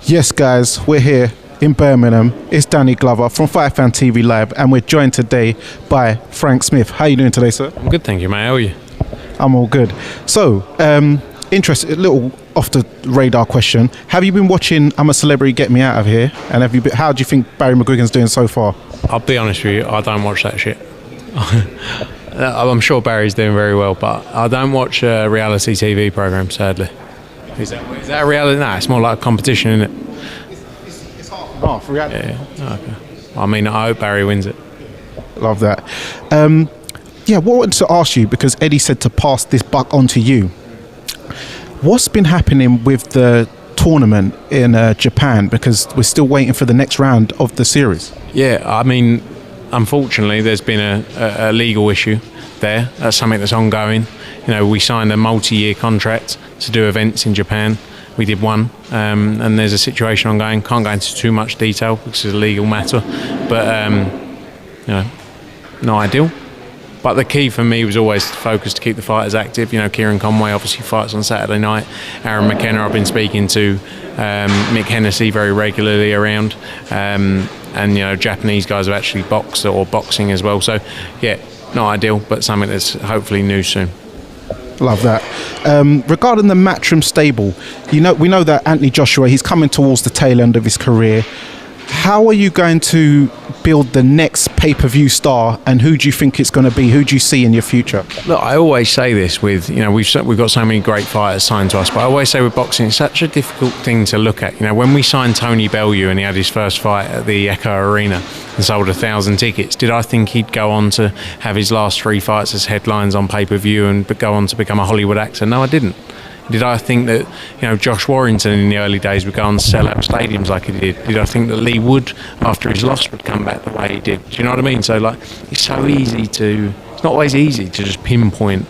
Yes, guys, we're here in Birmingham. It's Danny Glover from Fight Fan TV Live, and we're joined today by Frank Smith. How are you doing today, sir? I'm good, thank you, mate. How are you? I'm all good. So, interesting, a little off the radar question. Have you been watching I'm a Celebrity, Get Me Out of Here? And how do you think Barry McGuigan's doing so far? I'll be honest with you, I don't watch that shit. I'm sure Barry's doing very well, but I don't watch reality TV programs, sadly. Is that a reality? No, it's more like a competition, isn't it? It's half and half, reality. Yeah. Okay. I mean, I hope Barry wins it. Love that. What I wanted to ask you, because Eddie said to pass this buck on to you. What's been happening with the tournament in Japan? Because we're still waiting for the next round of the series. Yeah, I mean, unfortunately, there's been a legal issue there. That's something that's ongoing. You know, we signed a multi-year contract to do events in Japan. We did one, and there's a situation ongoing. Can't go into too much detail because it's a legal matter, but not ideal. But the key for me was always to focus to keep the fighters active. You know, Kieran Conway obviously fights on Saturday night. Aaron McKenna, I've been speaking to Mick Hennessy very regularly around, and you know, Japanese guys have actually boxed or boxing as well. So yeah, not ideal, but something that's hopefully new soon. Love that. Regarding the Matchroom stable, we know that Anthony Joshua, he's coming towards the tail end of his career. How are you going to build the next pay-per-view star, and who do you think it's going to be? Who do you see in your future? Look, I always say this with, you know, we've got so many great fighters signed to us, but I always say with boxing, it's such a difficult thing to look at. You know, when we signed Tony Bellew and he had his first fight at the Echo Arena and sold 1,000 tickets, did I think he'd go on to have his last 3 fights as headlines on pay-per-view and go on to become a Hollywood actor? No, I didn't. Did I think that, you know, Josh Warrington in the early days would go on to sell out stadiums like he did? Did I think that Lee Wood, after his loss, would come back the way he did? Do you know what I mean? So, like, it's not always easy to just pinpoint,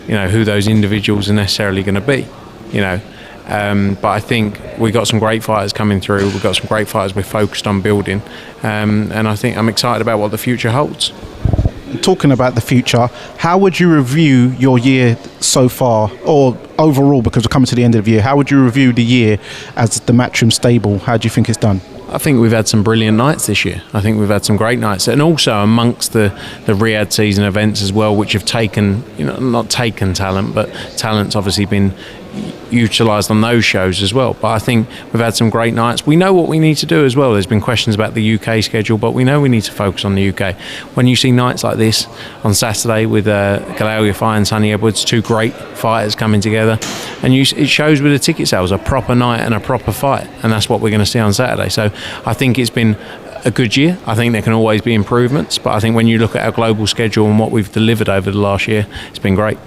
you know, who those individuals are necessarily going to be, you know. But I think we've got some great fighters coming through. We've got some great fighters we're focused on building. And I think I'm excited about what the future holds. Talking about the future, how would you review your year so far, or overall, because we're coming to the end of the year, how would you review the year as the Matchroom stable? How do you think it's done? I think we've had some brilliant nights this year. I think we've had some great nights, and also amongst the Riyadh season events as well, which have taken, you know, not taken talent, but talent's obviously been utilised on those shows as well. But I think we've had some great nights. We know what we need to do as well. There's been questions about the UK schedule, but we know we need to focus on the UK. When you see nights like this on Saturday with Galal Yafai and Sonny Edwards, 2 great fighters coming together, and it shows with the ticket sales, a proper night and a proper fight, and that's what we're going to see on Saturday. So I think it's been a good year. I think there can always be improvements, but I think when you look at our global schedule and what we've delivered over the last year, it's been great.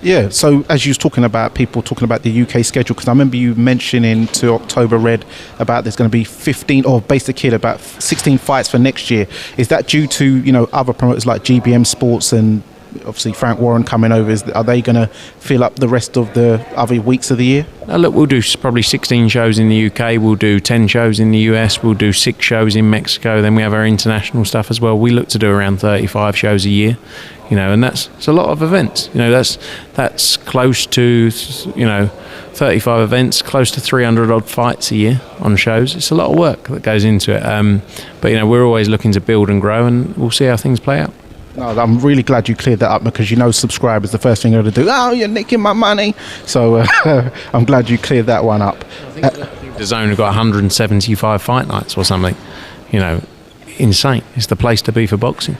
Yeah, so as you was talking about people talking about the UK schedule, because I remember you mentioning to October Red about there's going to be 15, or Basic Kid about 16 fights for next year. Is that due to, you know, other promoters like GBM Sports and obviously Frank Warren coming over? Are they going to fill up the rest of the other weeks of the year? Look, we'll do probably 16 shows in the UK, we'll do 10 shows in the US, we'll do 6 shows in Mexico, then we have our international stuff as well. We look to do around 35 shows a year, you know, and it's a lot of events. You know, that's close to, you know, 35 events, close to 300 odd fights a year on shows. It's a lot of work that goes into it, but you know, we're always looking to build and grow, and we'll see how things play out. No, I'm really glad you cleared that up, because you know subscribers, the first thing they're going to do, oh, you're nicking my money. So I'm glad you cleared that one up. I think the Zone have got 175 fight nights or something. You know, insane. It's the place to be for boxing.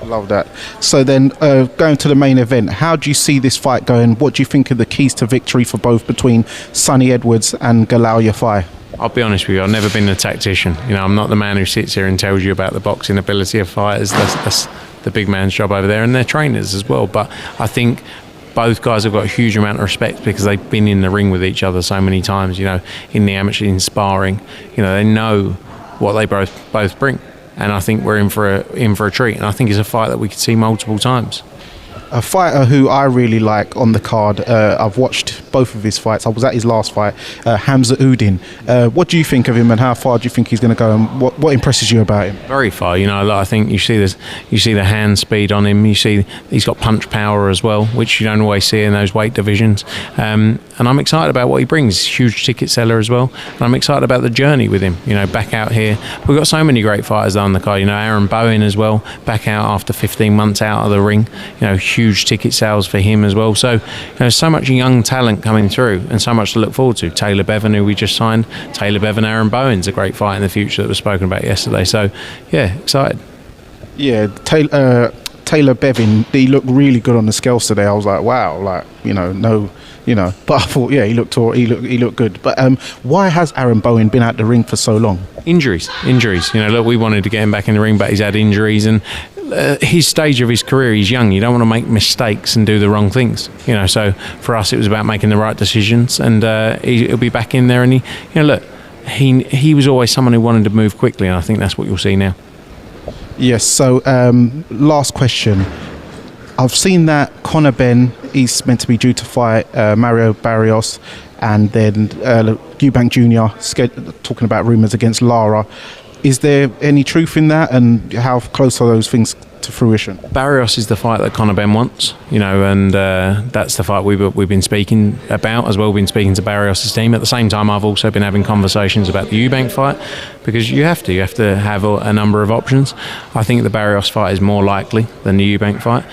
Love that. So then going to the main event, how do you see this fight going? What do you think are the keys to victory for both between Sonny Edwards and Galal Yafai? I'll be honest with you, I've never been a tactician. You know, I'm not the man who sits here and tells you about the boxing ability of fighters. That's the big man's job over there, and their trainers as well. But I think both guys have got a huge amount of respect because they've been in the ring with each other so many times, you know, in the amateur, in sparring. You know, they know what they both bring. And I think we're in for a treat. And I think it's a fight that we could see multiple times. A fighter who I really like on the card, I've watched both of his fights. I was at his last fight, Hamza Udin. What do you think of him, and how far do you think he's going to go, and what impresses you about him? Very far. I think you see this. You see the hand speed on him. You see he's got punch power as well, which you don't always see in those weight divisions. And I'm excited about what he brings. Huge ticket seller as well. And I'm excited about the journey with him. Back out here, we've got so many great fighters on the card. Aaron Bowen as well, back out after 15 months out of the ring. Huge ticket sales for him as well. So so much young talent coming through, and so much to look forward to. Taylor Bevan, who we just signed. Taylor Bevan, Aaron Bowen's a great fight in the future that was spoken about yesterday. So yeah, excited. Yeah, Taylor Bevan, he looked really good on the scales today. I was like, wow, but I thought, yeah, he looked good. But why has Aaron Bowen been out the ring for so long? Injuries. Look, we wanted to get him back in the ring, but he's had injuries, and his stage of his career, he's young. You don't want to make mistakes and do the wrong things. So for us, it was about making the right decisions, and he'll be back in there. And he was always someone who wanted to move quickly, and I think that's what you'll see now. Yes. So last question. I've seen that Conor Benn, he's meant to be due to fight Mario Barrios, and then Eubank Jr. talking about rumours against Lara. Is there any truth in that, and how close are those things to fruition? Barrios is the fight that Conor Benn wants, and that's the fight we've been speaking about as well. We've been speaking to Barrios' team. At the same time, I've also been having conversations about the Eubank fight, because you have to have a number of options. I think the Barrios fight is more likely than the Eubank fight.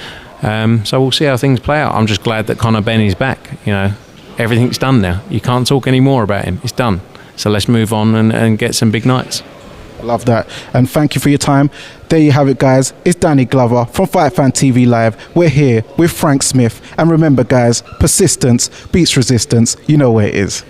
So we'll see how things play out. I'm just glad that Conor Benn is back. Everything's done now. You can't talk any more about him. It's done. So let's move on and get some big nights. Love that. And thank you for your time. There you have it, guys. It's Danny Glover from Fight Fan TV Live. We're here with Frank Smith. And remember, guys, persistence beats resistance. You know where it is.